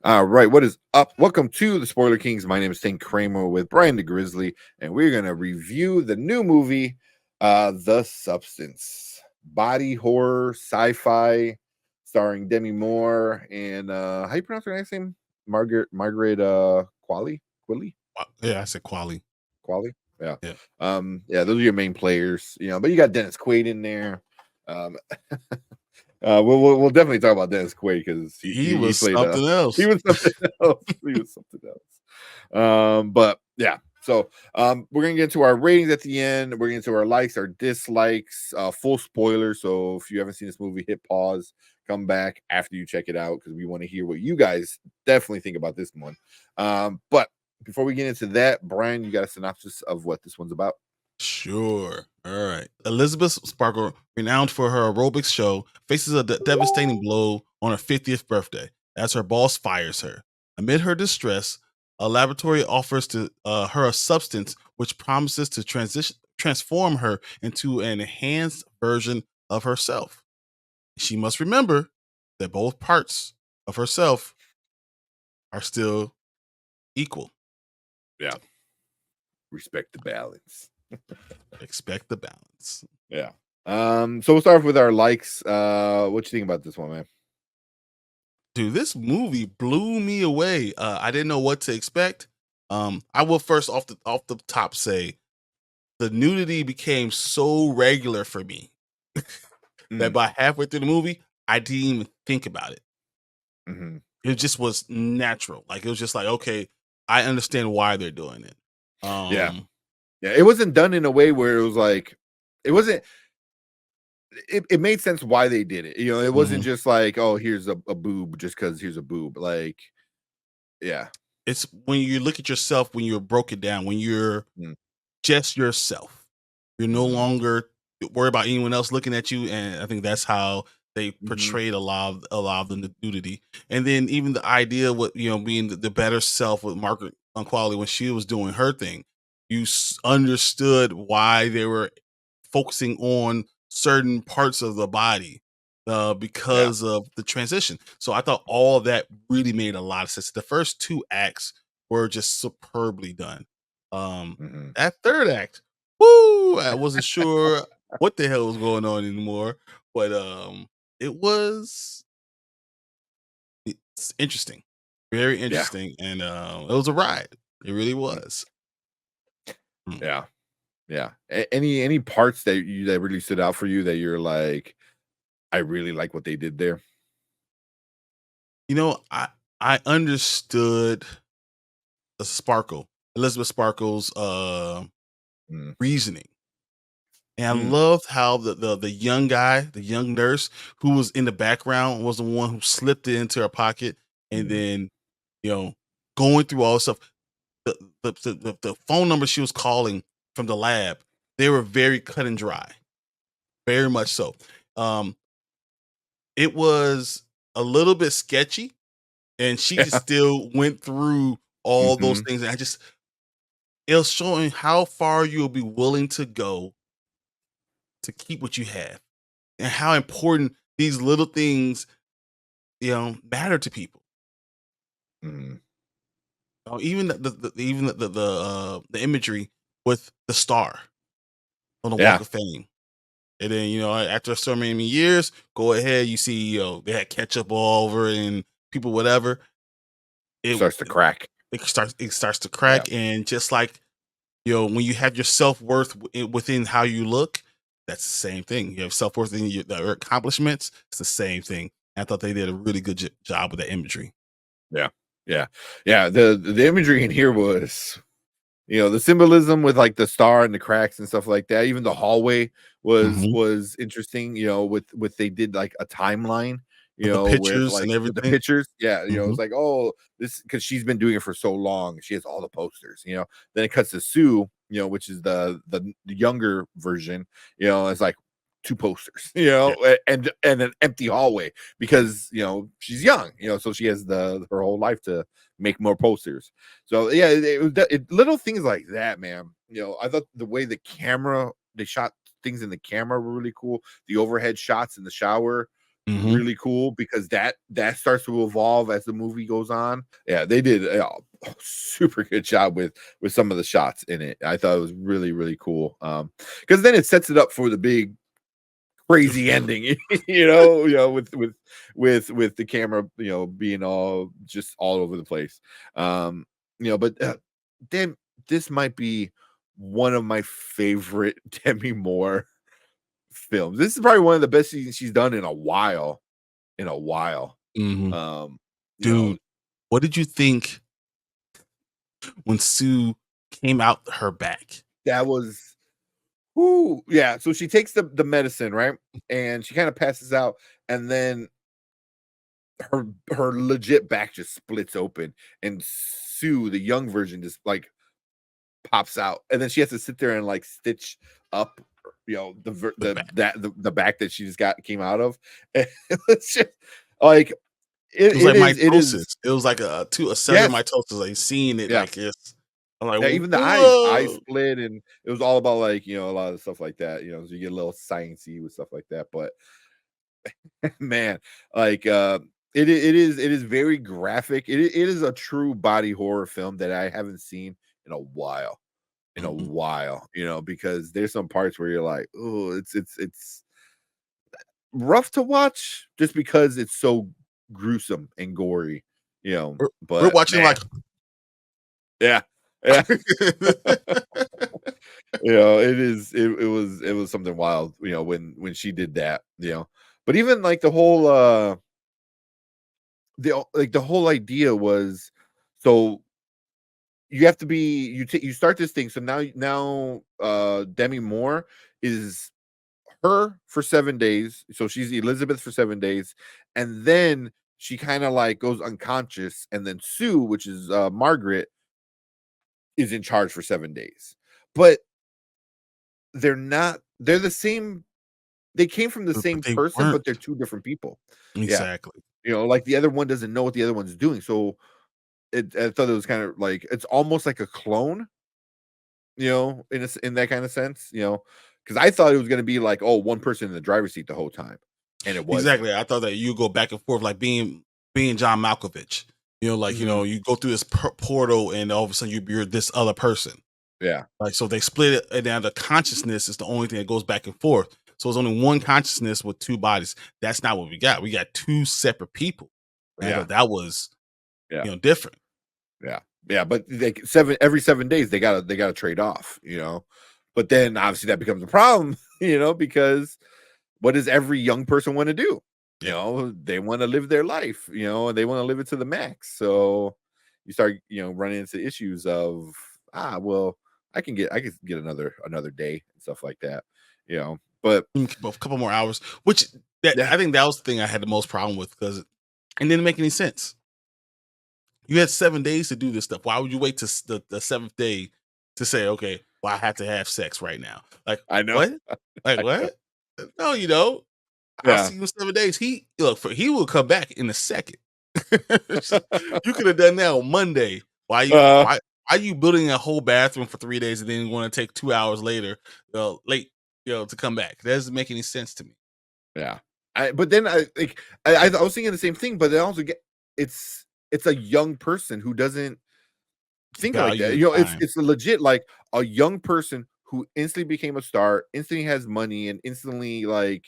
All right, what is up? Welcome to the Spoiler Kings. My name is St. Kramer with Brian the Grizzly, and we're gonna review the new movie, The Substance, body horror, sci-fi, starring Demi Moore and how you pronounce her next name? Margaret Qualley, Quilley, Yeah, I said Qualley. Qualley. Yeah, Yeah. yeah, those are your main players, but you got Dennis Quaid in there. Um, we'll definitely talk about Dennis Quaid because He he was played something he else. was something else. He was something else. But yeah, so we're gonna get into our ratings at the end. We're gonna get into our likes, our dislikes, full spoiler. So if you haven't seen this movie, hit pause, come back after you check it out because we want to hear what you guys definitely think about this one. But before we get into that, Brian, you got a synopsis of what this one's about? Sure. All right. Elizabeth Sparkle, renowned for her aerobics show, faces a devastating blow on her 50th birthday as her boss fires her. Amid her distress, a laboratory offers to her a substance which promises to transform her into an enhanced version of herself. She must remember that both parts of herself are still equal. Yeah, respect the balance. Expect the balance. Yeah. So we'll start off with our likes. What you think about this one, man? Dude, this movie blew me away. I didn't know what to expect. I will first off the top say the nudity became so regular for me that Mm, by halfway through the movie, I didn't even think about it. hmm It just was natural. Like it was just like, okay, I understand why they're doing it. Yeah. Um, Yeah. It wasn't done in a way where it was like it wasn't it made sense why they did it. It wasn't mhm. just like, oh, here's a boob just because here's a boob. Like, yeah. It's when you look at yourself when you're broken down, when you're Mm, just yourself. You're no hmm longer worried about anyone else looking at you, and I think that's how they hmm portrayed a lot of the nudity. And then even the idea of what being the better self with Margaret on Quality when she was doing her thing, you understood why they were focusing on certain parts of the body Yeah. because of the transition. So I thought all of that really made a lot of sense. The first two acts were just superbly done. Um, hmm that third act, woo! I wasn't sure what the hell was going on anymore, but it was it's interesting, very Yeah. interesting, and it was a ride. It really Mm, was. Mm. yeah. Yeah. Any parts that really stood out for you that you're like, I really like what they did there? You know, I understood the Sparkle, Elizabeth Sparkle's Mm, reasoning. And I mm, loved how the young guy, the young nurse who was in the background was the one who slipped it into her pocket and mm. then, you know, going through all this stuff. The phone number she was calling from the lab, they were very cut and dry. Very much so. Um, it was a little bit sketchy, and she just Yeah. still went through all those hmm things. And it was showing how far you'll be willing to go to keep what you have and how important these little things, matter to people. hmm Even the imagery with the star on the Walk Yeah. of Fame. And then, after so many years, go ahead, you see, they had ketchup all over and people, whatever. It Starts to crack. it starts to Yeah. crack. And just like, when you have your self-worth within how you look, that's the same thing. You have self-worth in your accomplishments. It's the same thing. I thought they did a really good job with that imagery. Yeah. Yeah. Yeah. The imagery in here was, the symbolism with like the star and the cracks and stuff like that. Even the hallway Mhm. was interesting, with they did like a timeline, With the with pictures like and with the everything. pictures. Yeah, it's Mhm. like, oh, this because she's been doing it for so long. She has all the posters. Then it cuts to Sue, which is the younger version, it's like two posters, Yeah. and an empty hallway because she's young, so she has her whole life to make more posters. So yeah, little things like that, man. I thought the way they shot things in the camera were really cool. The overhead shots in the shower, Mhm. really cool because that starts to evolve as the movie goes on. Yeah, they did a super good job with some of the shots in it. I thought it was really really cool. Because then it sets it up for the big crazy ending, with the camera, being all just all over the place. But damn, this might be one of my favorite Demi Moore films. This is probably one of the best she's done in a while. In a while. Mhm. Um, you know, Dude, what did you think when Sue came out her back? that was whoo, yeah. So she takes the medicine, right? And she kind of passes out, and then her legit back just splits open, and Sue, the young version, just like pops out, and then she has to sit there and like stitch up, The back. the back that she just got came out of. And it's just like It was like it is mitosis. It was like a cellular yes, mitosis, like, seeing it yeah. like it's I'm like, Yeah, even the eyes "Whoa." split, and it was all about like, a lot of stuff like that, so you get a little sciencey with stuff like that. But man, like it is very graphic. It is a true body horror film that I haven't seen in a while. In a Mhm. while, because there's some parts where you're like, oh, it's rough to watch just because it's so gruesome and gory, We're but watching man, like yeah. Yeah. It was something wild, when she did that, but even like the whole idea was, so you have to be you start this thing, so now Demi Moore is her for 7 days, so she's Elizabeth for 7 days, and then she kind of like goes unconscious, and then Sue, which is Margaret, is in charge for 7 days. But they're the same. They came from the but same they person, but they're weren't. two different people. Yeah. Exactly. Like the other one doesn't know what the other one's doing. So I thought it was kind of like it's almost like a clone, in that kind of sense, because I thought it was gonna be like, oh, one person in the driver's seat the whole time. And it wasn't. Exactly. I thought that you go back and forth like being John Malkovich. Like, Mhm. you go through this portal and all of a sudden you're this other person. Yeah. Like, so they split it, and now the consciousness is the only thing that goes back and forth. So it's only one consciousness with two bodies. That's not what we got. We got two separate people. And I Yeah. thought that was, Yeah. different. Yeah. Yeah. But every 7 days they gotta trade off, But then obviously that becomes a problem, because what does every young person want to do? Yeah. They want to live their life, and they want to live it to the max. So you start, running into issues of, well, I can get another day and stuff like that, But A couple more hours, which yeah, I think that was the thing I had the most problem with because it didn't make any sense. You had 7 days to do this stuff. Why would you wait to the seventh day to say, okay, well, I have to have sex right now? Like, I know. what? Like, I know. what? No, you don't. I'll Yeah. see you in 7 days. He will come back in a second. You could have done that on Monday. Why you uh, why why you building a whole bathroom for 3 days and then want to take 2 hours later, late, to come back? That doesn't make any sense to me. yeah. But then I was thinking the same thing, but then also it's a young person who doesn't think like Value that. your It's time. it's a legit like a young person who instantly became a star, instantly has money, and instantly like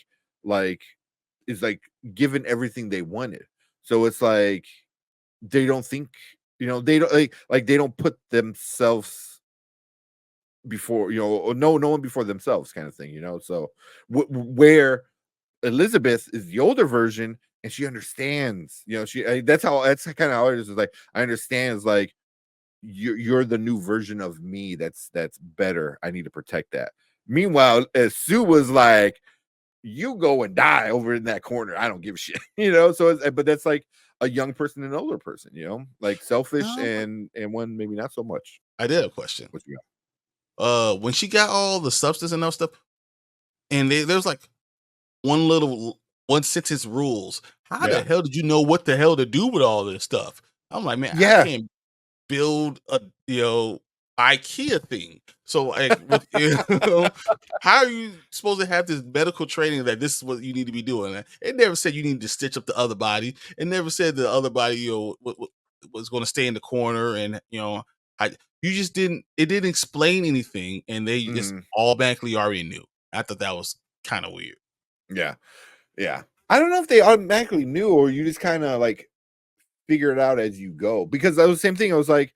is like given everything they wanted. So it's like they don't think, they don't like they don't put themselves before, or no one before themselves kind of thing. So where Elizabeth is the older version, and she understands, that's kind of how it is. Like I understand, is like you're the new version of me that's better. I need to protect that. Meanwhile, Sue was like, you go and die over in that corner. I don't give a shit, So, but that's like a young person and an older person, like selfish No, but and one maybe not so much. I did have a question. What you When she got all the substance and all stuff, and there's like one little one sentence rules. How the Yeah, hell did you know what the hell to do with all this stuff? I'm like, man, I yeah, can't build a IKEA thing. So like with how are you supposed to have this medical training that this is what you need to be doing? It never said you need to stitch up the other body. It never said the other body, was going to stay in the corner, and I you just didn't. It didn't explain anything, and they just Mhm. automatically already knew. I thought that was kind of weird. Yeah. Yeah. I don't know if they automatically knew or you just kind of like figure it out as you go because that was the same thing. I was like,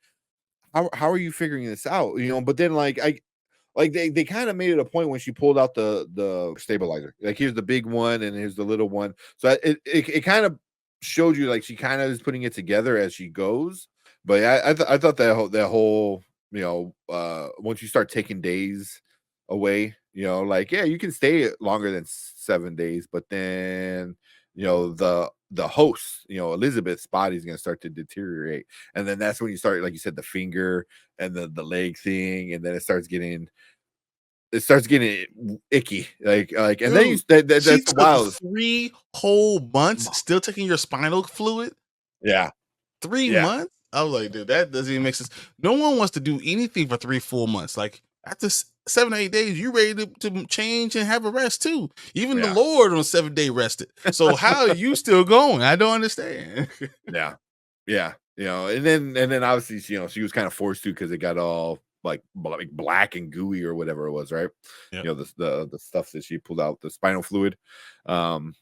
how are you figuring this out? But then they kind of made it a point when she pulled out the stabilizer. Like here's the big one and here's the little one. So it kind of showed you like she kind of is putting it together as she goes. But yeah, I thought that whole once you start taking days away, like yeah, you can stay longer than 7 days, but then the host, Elizabeth's body is going to start to deteriorate, and then that's when you start, like you said, the finger and the leg thing, and then it starts getting icky, and then Dude, she that's the took wild. 3 whole months still taking your spinal fluid. Yeah, 3 yeah, months? I was like, "Dude, that doesn't even make sense." No one wants to do anything for 3 full months. Like, after 7 or 8 days, you ready to change and have a rest too. Even the yeah, Lord on 7th day rested. So how are you still going? I don't understand. yeah, yeah. And then obviously, she was kind of forced to because it got all like black and gooey or whatever it was, right? Yep. The stuff that she pulled out, the spinal fluid. Um,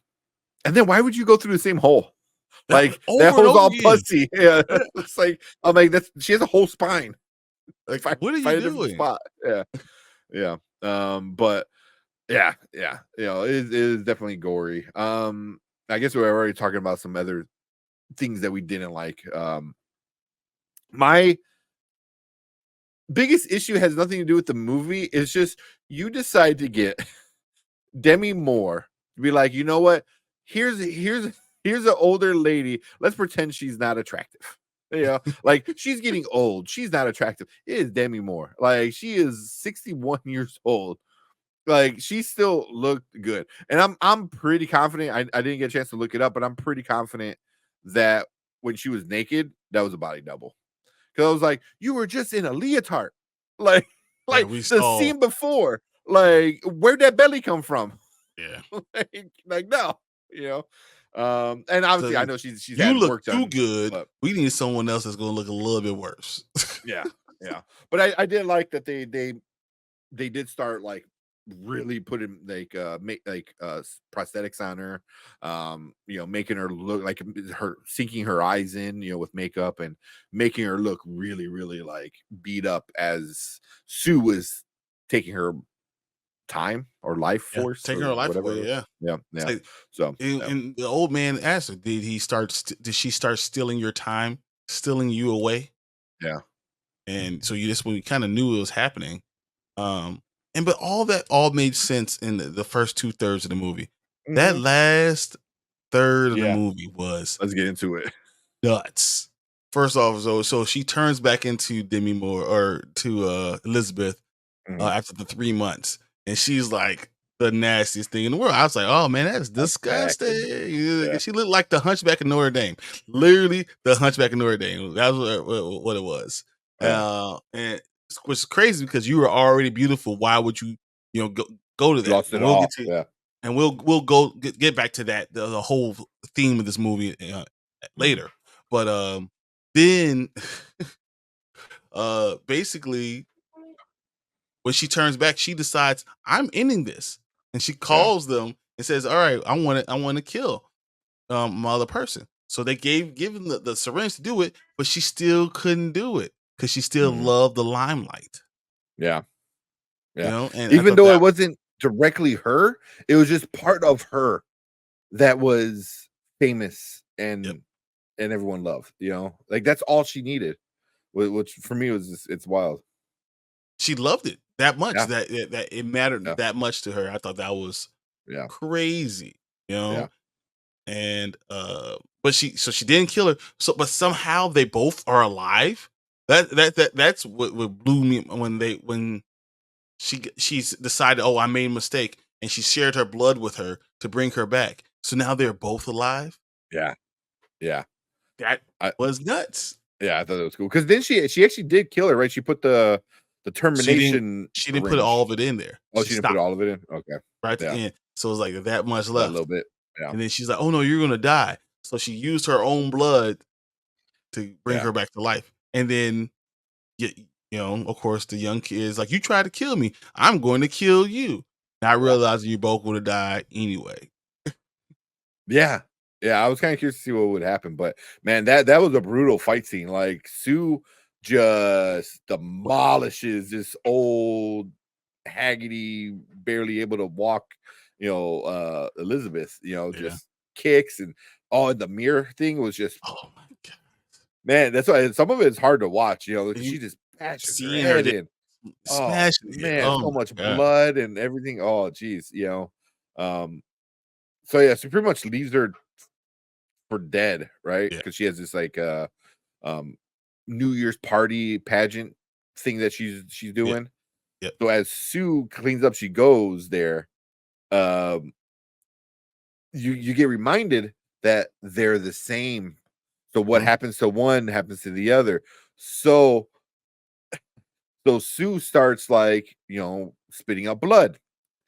and then why would you go through the same hole? That Like that over and hole's over all again. pussy. Yeah, Yeah, it's like I'm like that's she has a whole spine. like, Find what are you find a different doing? spot. Yeah, yeah. But yeah, yeah. It is definitely gory. I guess we were already talking about some other things that we didn't like. My biggest issue has nothing to do with the movie. It's just you decide to get Demi Moore to be like, you know what? Here's an older lady. Let's pretend she's not attractive. Like she's getting old. She's not attractive. It is Demi Moore. Like she is 61 years old. Like she still looked good. And I'm pretty confident. I didn't get a chance to look it up, but I'm pretty confident that when she was naked, that was a body double. Because I was like, you were just in a leotard. Like, Yeah, like we the saw. scene before. Like, where'd that belly come from? Yeah. like no, you know. And obviously I So know she's you had look work too done, good. but We need someone else that's gonna look a little bit worse. yeah, yeah. But I did like that they did start like really putting like make like prosthetics on her, making her look like her sinking her eyes in, with makeup and making her look really really like beat up as Sue was taking her time or life Yeah, force taking or her life whatever it away. was. Yeah. Yeah, It's yeah. like, So and, yeah. and the old man asked her, Did she start stealing your time, stealing you away? Yeah. And so you just we kind of knew it was happening. Um, but all that all made sense in the first 2/3 of the movie. That Hmm. last third of the Yeah. movie was Let's get into it. nuts. First off, so she turns back into Demi Moore or to Elizabeth Mhm. after the 3 months, and she's like the nastiest thing in the world. I was like, "Oh man, that's That's disgusting." cracking. Yeah. She looked like the Hunchback of Notre Dame, literally the Hunchback of Notre Dame. That was what it was. Yeah. And which is crazy because you were already beautiful. Why would you, go to that? Lost But it we'll all. get to, Yeah. and we'll go get back to that the whole theme of this movie Mhm. later. But then basically when she turns back, she decides I'm ending this, and she Yeah. calls them and says, "All right, I want to kill my other person." So they given the syringe to do it, but she still couldn't do it because she still Mhm. loved the limelight, Yeah. Yeah. And I Even thought though it that, wasn't directly her, it was just part of her that was famous yep, and everyone loved, Like that's all she needed. Which for me was just, it's wild. she loved it that much Yeah. that it mattered Yeah. that much to her. I thought that was Yeah. crazy, you Yeah. know. And but she didn't kill her. So but somehow they both are alive. That's what blew me when she's decided, oh, I made a mistake, and she shared her blood with her to bring her back. So now they're both alive. Yeah. Yeah. That I was nuts. Yeah, I thought it was cool because then she actually did kill her, right? She put the She didn't termination she didn't put all wrench. of it in there. Oh, She she didn't put stopped all of it in? Okay. right at the Yeah, end. So it's like that much that left. little bit. Yeah, And then she's like, "Oh no, you're gonna die." So she used her own blood to bring yeah, her back to life. And then you, you know, of course, the young kid is like, "You tried to kill me. I'm going to kill you." Not yeah. realizing you both would have died anyway. Yeah. Yeah, I was kinda curious to see what would happen, but man, that was a brutal fight scene. Like, Sue just demolishes this old, haggity, barely able to walk, Elizabeth, Yeah. just kicks and the mirror thing was just Oh my god. man, that's why some of it is hard to watch, because You she just bashes her seeing her head just in. Oh, smashing it. man, Oh so my much god. blood and everything. Oh, geez, Um, so yeah, she pretty much leaves her for dead, right? Yeah. Because she has this um New Year's party pageant thing that she's Yeah. doing. Yeah. So as Sue cleans up, she goes there. Um, you get reminded that they're the same. So what Mhm. happens to one happens to the other. So Sue starts like spitting out blood,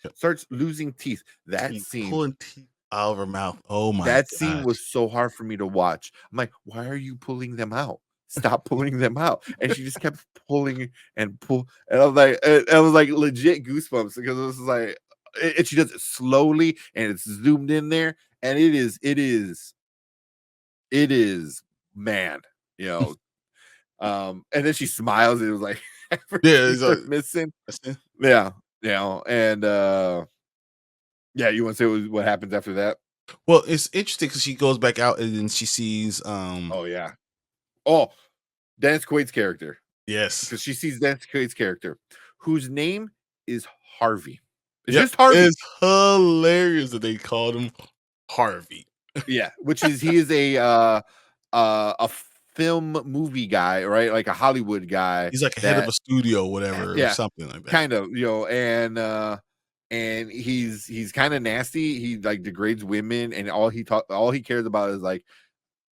Yeah. starts losing teeth. Teeth, pulling teeth out of her mouth. Oh my That scene was gosh. so hard for me to watch. I'm like, "Why are you pulling them out? Stop pulling them out." And she just kept pulling and pull, and I was like legit goosebumps because it was like and she does it slowly and it's zoomed in there, and it is man, you know, and then she smiles, and it was like her Yeah, teeth are so missing. that's it. Yeah, and, yeah, you wanna say what happens after that? Well, it's interesting because she goes back out and then she sees Oh, yeah. Oh, Dennis Quaid's character. yes. Because she sees Dennis Quaid's character, whose name is Harvey. It's Yep. just Harvey. It's hilarious that they called him Harvey. Yeah, which is he is a film movie guy, right? Like a Hollywood guy He's like a head of that a studio, whatever, or yeah, something like that. kind of, and he's kind of nasty. He like degrades women, and all he cares about is like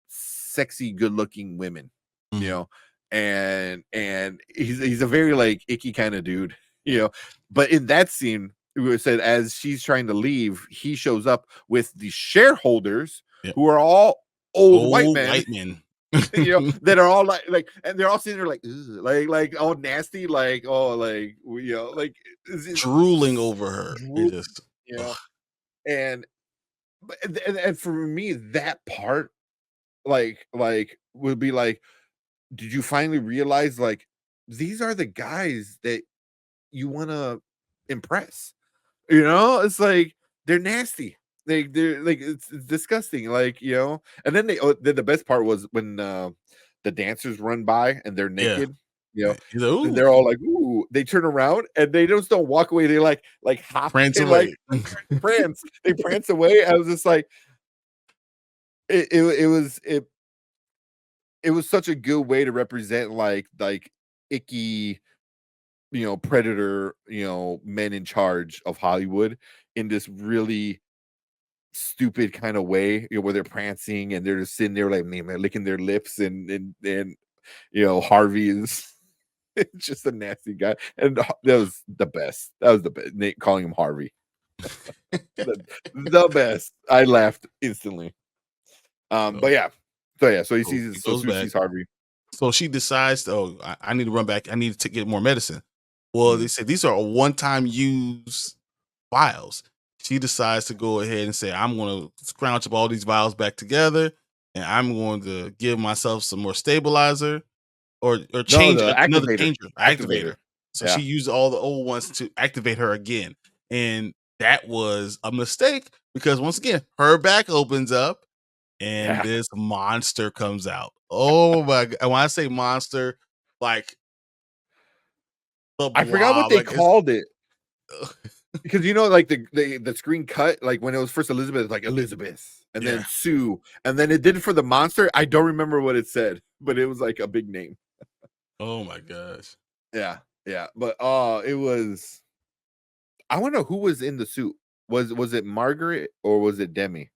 sexy, good looking women, you Mhm. know, and he's a very like icky kind of dude, you know. But in that scene, it was said as she's trying to leave, he shows up with the shareholders Yep. who are all old white Old men, white men. that are all and they're all sitting there like, "Ugh," like all nasty, like like is Drooling over her. It drool, just you ugh. know, and and for me that part would be like, did you finally realize like these are the guys that you want to impress? It's like they're nasty. They're like it's disgusting. Like and then then the best part was when the dancers run by and they're Yeah. naked. You know, He's like, and "Ooh," they're all like, "Ooh!" They turn around and they just don't walk away. They like hop prance and like away. prance. They prance away. I was just like, it was such a good way to represent like icky predator men in charge of Hollywood in this really stupid kind of way, where they're prancing and they're just sitting there like man, licking their lips and Harvey is just a nasty guy, and that was the best. That was the best. Nate calling him Harvey, the best. I laughed instantly. But So yeah, so he he sees goes Sue back. sees Harvey. So she decides, "Oh, I need to run back. I need to get more medicine." Well, they Mhm. said these are a one-time use vials. She decides to go ahead and say, "I'm going to scrounge up all these vials back together, and I'm going to give myself some more stabilizer or No, change the another activator, changer, activator." So she Yeah. used all the old ones to activate her again, and that was a mistake because once again, her back opens up and Yeah. this monster comes out. Oh my god! And when I say monster, like the I forgot what blob, they like it's called it because like the screen cut like when it was first Elizabeth, like Elizabeth, and then yeah. Sue, and then it did it for the monster. I don't remember what it said, but it was like a big name. Oh my gosh. Yeah, yeah. But it was. I want to know who was in the suit. Was it Margaret or was it Demi?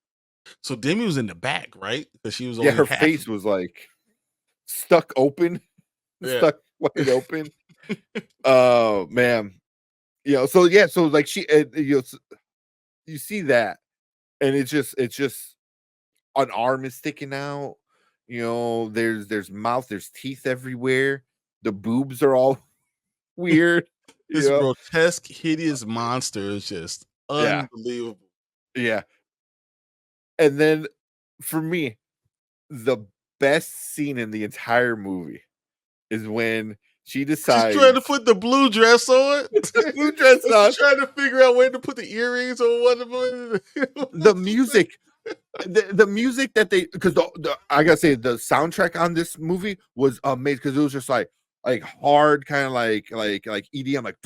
So Demi was in the back, right? Because she was Yeah, only her half. face was like stuck open, Yeah. stuck wide open. Oh man, so yeah, so like you see that, and it's just an arm is sticking out. There's mouth, there's teeth everywhere. The boobs are all weird. This Yeah, grotesque, hideous monster is just yeah, unbelievable. yeah. And then for me, the best scene in the entire movie is when she She's trying to decides put the blue dress on. blue dress She's on. trying to figure out where to put the earrings or what. The music, the music that they, because I gotta say the soundtrack on this movie was amazing, because it was just like hard, kind of like EDM, like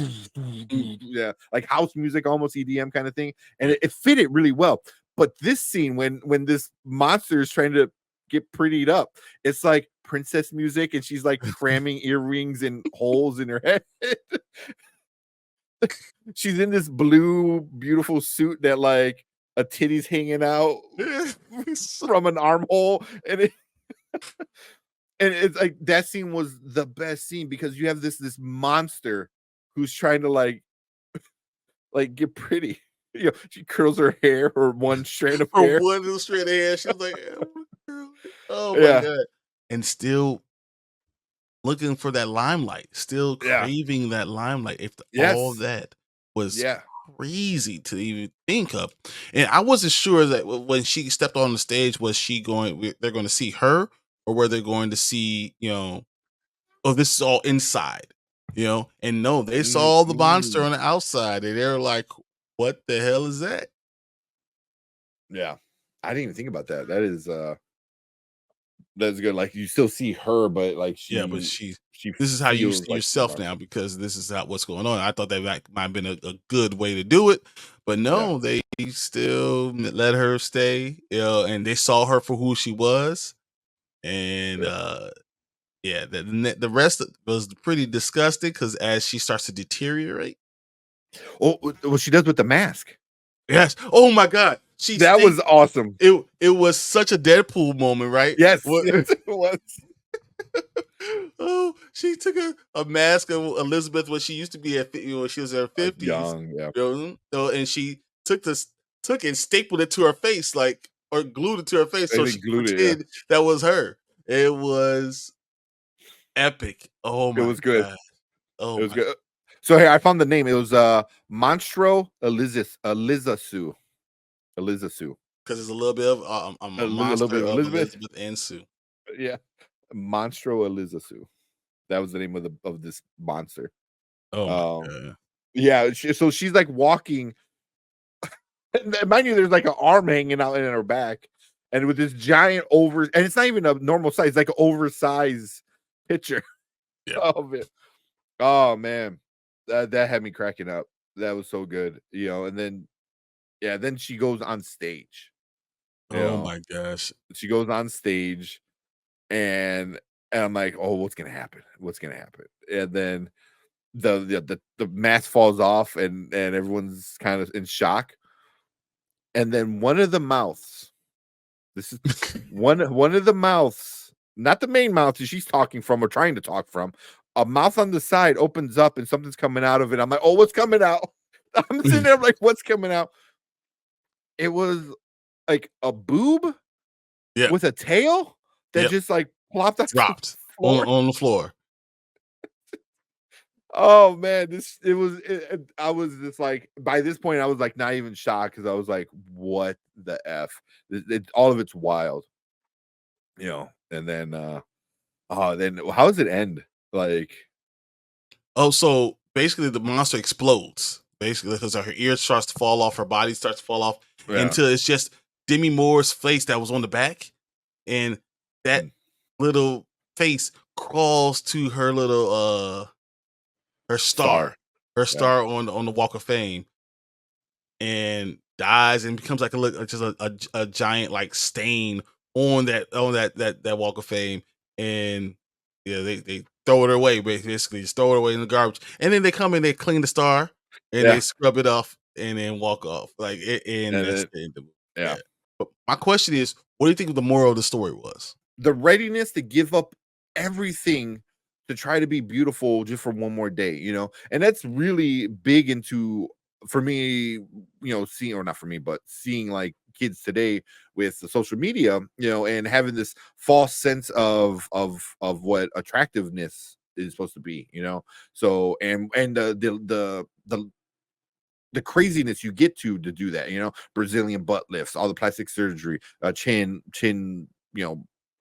yeah, like house music, almost EDM kind of thing, and Yeah. it fit it really well. But this scene, when this monster is trying to get prettied up, it's like princess music, and she's like cramming earrings and holes in her head. She's in this blue beautiful suit that like a titty's hanging out from an armhole, and it's like that scene was the best scene, because you have this monster who's trying to like get pretty. She curls her hair, or one strand of For hair. one little straight hair, she's like, oh my Yeah, god. And still looking for that limelight, still yeah, craving that limelight. If all yes, that was yeah. crazy to even think of, and I wasn't sure that when she stepped on the stage, was she going? They're going to see her, or were they going to see? Oh, this is all inside. And no, they Mm, saw the monster mm. on the outside, and they're like, "What the hell is that?" Yeah, I didn't even think about that. That's good. Like, you still see her, but like Yeah, but she this is how you feels see like the yourself now, monster. because this is how what's going on. I thought that might have been a good way to do it, but Yeah, no, they still let her stay, and they saw her for who she was, and yeah. yeah, the rest was pretty disgusting, because as she starts to deteriorate, Oh, what she does with the mask. yes, oh my god, she That stayed. was awesome. It was such a Deadpool moment, right? Yes, yes, it was. Oh, she took a mask of Elizabeth when she used to be when she was in her Like, 50s, young, yeah. and she took and stapled it to her face, like, or glued it to her face, so And they she could glued it, yeah. pretend that was her. It was epic. Oh It my was good. god. It Oh was my, good. So, hey, I found the name. It was, Monstro Elizasu. Elizasu. because it's a little bit of a A little monster bit of of Elizabeth. Elizabeth and Sue. Yeah. Monstro Elizasu. That was the name of this monster. Oh my Um, god. yeah, so she's, like, walking, and mind you, there's, like, an arm hanging out in her back, and with this giant and it's not even a normal size, like, an oversized picture Yeah. of it. Oh, man. That had me cracking up. That was so good, and then yeah, then she goes on stage, you Oh know? my gosh. She goes on stage, and I'm like, "Oh, what's gonna happen? What's gonna happen?" And then the mask falls off, and everyone's kind of in shock, and then one of the mouths, this is one of the mouths, not the main mouth that she's talking from or trying to talk from, a mouth on the side opens up and something's coming out of it. I'm like, "Oh, what's coming out?" I'm sitting there, I'm like, "What's coming out?" It was like a boob Yep. with a tail that Yep. just, like, plopped onto the Dropped on floor. the floor. Oh, man, I was just like, by this point, I was, like, not even shocked, because I was like, "What the F?" All of it's wild, and then, then how does it end? Like, Oh, so basically the monster explodes. Basically, because her ear starts to fall off, her body starts to fall off, yeah, until it's just Demi Moore's face that was on the back, and that mm, little face crawls to her star, yeah, star on the Walk of Fame, and dies and becomes like just a giant like stain on that Walk of Fame, and yeah, they throw it away, basically just throw it away in the garbage, and then they come and they clean the star and they yeah, scrub it off and then walk off like it, and and that's then the end of it. yeah. Yeah, but my question is, what do you think the moral of the story was? The readiness to give up everything to try to be beautiful just for one more day, and that's really big into for me, seeing, or not for me, but seeing like kids today with the social media, and having this false sense of what attractiveness is supposed to be, so and the craziness you get to do that, Brazilian butt lifts, all the plastic surgery, chin,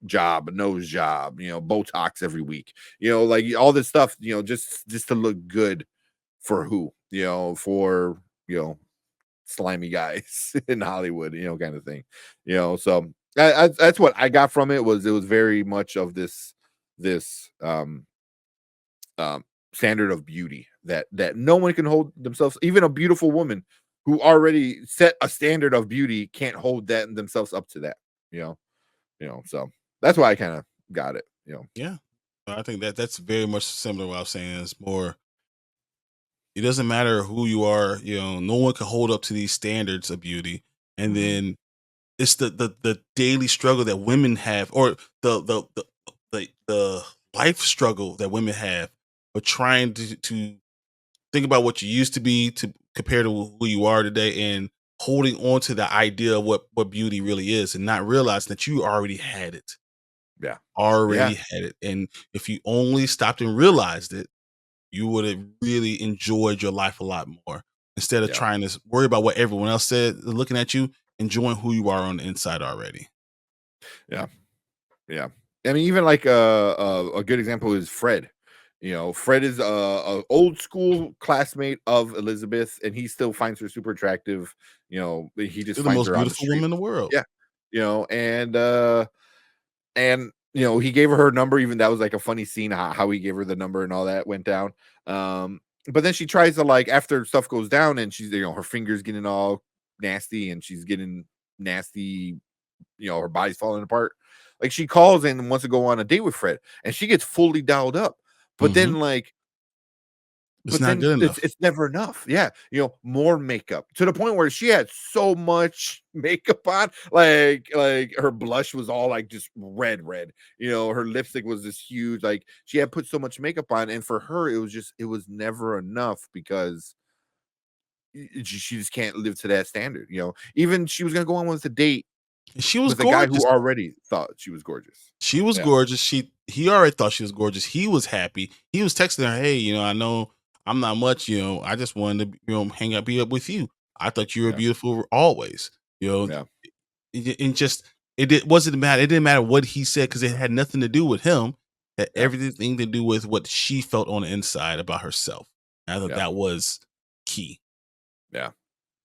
job, nose job, Botox every week, like all this stuff, just to look good for who, for, slimy guys in Hollywood, kind of thing, so that's what I got from it. It was very much of this um standard of beauty that no one can hold themselves, even a beautiful woman who already set a standard of beauty can't hold that themselves up to that, you know so that's why I kind of got it. Yeah. I think that's very much similar to what I was saying. It's more, it doesn't matter who you are, no one can hold up to these standards of beauty. And Mhm. then it's the daily struggle that women have, or the life struggle that women have, of trying to think about what you used to be to compare to who you are today, and holding on to the idea of what beauty really is, and not realizing that you already had it. Yeah, yeah, Already had it. And if you only stopped and realized it, you would have really enjoyed your life a lot more, instead of yeah, trying to worry about what everyone else said looking at you, enjoying who you are on the inside already. yeah. Yeah. I mean, even like a good example is Fred. Fred is a old school classmate of Elizabeth, and he still finds her super attractive. He just You're the finds most her on the beautiful woman street. in the world. Yeah. And he gave her number. Even that was like a funny scene how he gave her the number and all that went down. But then she tries to, like, after stuff goes down and she's, her fingers getting all nasty and she's getting nasty, her body's falling apart. Like, she calls and wants to go on a date with Fred, and she gets fully dialed up. But then, Mhm. like, It's not good enough. it's never enough. Yeah, more makeup to the point where she had so much makeup on, like her blush was all like just red. Her lipstick was this huge. Like, she had put so much makeup on, and for her, it was never enough because she just can't live to that standard. Even she was gonna go on with a date And she was with a guy gorgeous. who already thought she was gorgeous. She was Yeah, gorgeous. He already thought she was gorgeous. He was happy. He was texting her, "Hey, I know I'm not much, I just wanted to, hang out, be up with you. I thought you were yeah, beautiful always." You know, yeah, and just wasn't matter. It didn't matter what he said, because it had nothing to do with him. It had yeah, everything to do with what she felt on the inside about herself. And I thought yeah, that was key. yeah.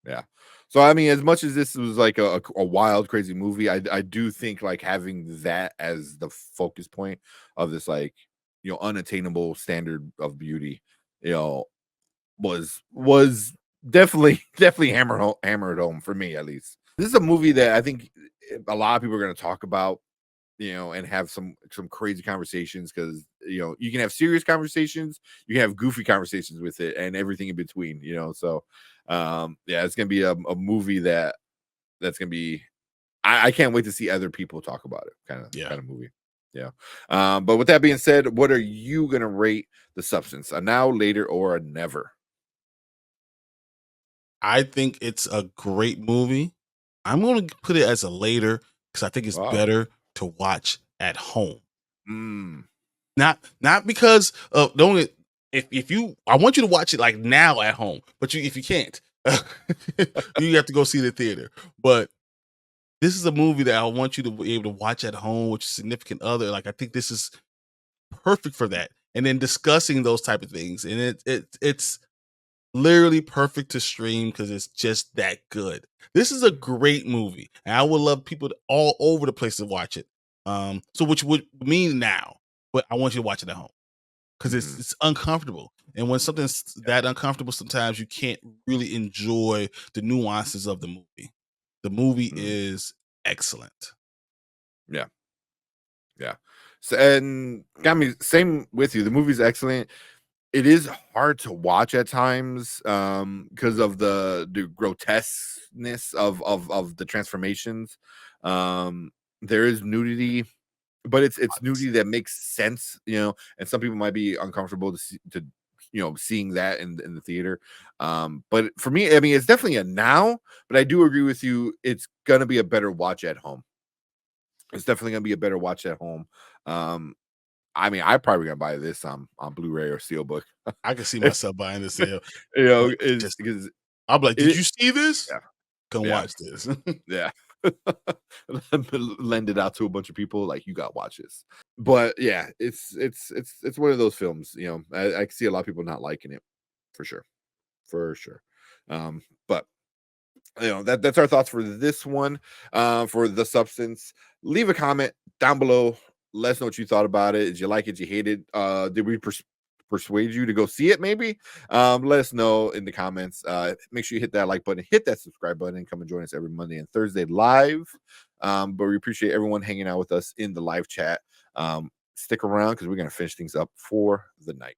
Yeah. So I mean, as much as this was like a wild, crazy movie, I do think like having that as the focus point of this, like, unattainable standard of beauty, you know, was definitely definitely hammered home for me, at least. This is a movie that I think a lot of people are going to talk about, and have some crazy conversations, because you can have serious conversations, you can have goofy conversations with it, and everything in between. So yeah, it's gonna be a movie that's gonna be. I can't wait to see other people talk about it. Yeah. Kind of movie. Yeah. But with that being said, what are you gonna rate The Substance? A now, later, or a never? I think it's a great movie. I'm going to put it as a later, because I think it's Wow. better to watch at home. Mm, Not because of the only, if you, I want you to watch it like now at home, but if you can't, you have to go see the theater. But this is a movie that I want you to be able to watch at home with your significant other. Like, I think this is perfect for that. And then discussing those type of things, and it's literally perfect to stream, because it's just that good. This is a great movie, and I would love people all over the place to watch it. So which would mean now, but I want you to watch it at home, because it's mhm, it's uncomfortable. And when something's yeah, that uncomfortable, sometimes you can't really enjoy the nuances of the movie. The movie mm, is excellent. yeah, yeah. So, and got me same with you. The movie's excellent. It is hard to watch at times, because of the grotesqueness of the transformations. There is nudity, but it's nudity that makes sense, and some people might be uncomfortable seeing that in the theater. But for me, I mean, it's definitely a now, but I do agree with you. It's gonna be a better watch at home. It's definitely gonna be a better watch at home. Um, I mean, I probably gonna buy this on Blu-ray or Steelbook. I can see It's, myself buying this here, but it's just because I'll be like, "Did it, you see this? yeah, Come yeah, watch this." yeah. Lend it out to a bunch of people, like you got to watch this. But yeah, it's one of those films. I see a lot of people not liking it, for sure, for sure. But that's our thoughts for this one. For The Substance, leave a comment down below. Let us know what you thought about it. Did you like it? Did you hate it? Did we persuade you to go see it? Maybe. Let us know in the comments. Make sure you hit that like button, hit that subscribe button, and come and join us every Monday and Thursday live. But we appreciate everyone hanging out with us in the live chat. Stick around because we're gonna finish things up for the night.